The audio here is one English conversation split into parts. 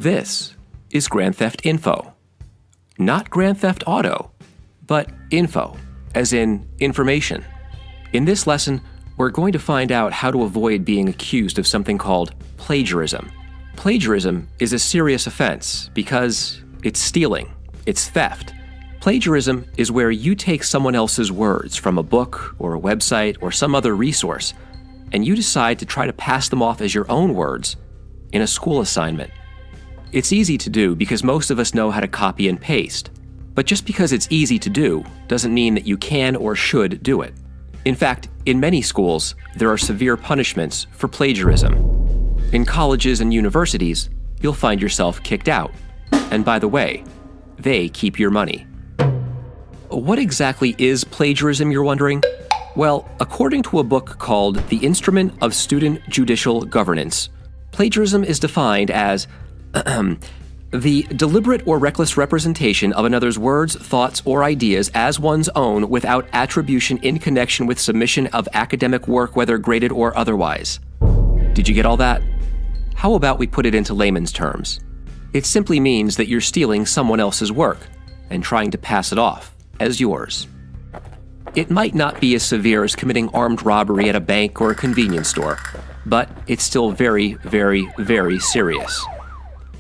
This is Grand Theft Info. Not Grand Theft Auto, but info, as in information. In this lesson, we're going to find out how to avoid being accused of something called plagiarism. Plagiarism is a serious offense because it's stealing, it's theft. Plagiarism is where you take someone else's words from a book or a website or some other resource, and you decide to try to pass them off as your own words in a school assignment. It's easy to do because most of us know how to copy and paste. But just because it's easy to do doesn't mean that you can or should do it. In fact, in many schools, there are severe punishments for plagiarism. In colleges and universities, you'll find yourself kicked out. And by the way, they keep your money. What exactly is plagiarism, you're wondering? Well, according to a book called The Instrument of Student Judicial Governance, plagiarism is defined as the deliberate or reckless representation of another's words, thoughts, or ideas as one's own without attribution in connection with submission of academic work, whether graded or otherwise. Did you get all that? How about we put it into layman's terms? It simply means that you're stealing someone else's work and trying to pass it off as yours. It might not be as severe as committing armed robbery at a bank or a convenience store, but it's still very, very, very serious.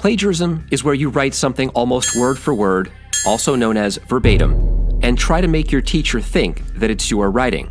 Plagiarism is where you write something almost word for word, also known as verbatim, and try to make your teacher think that it's your writing.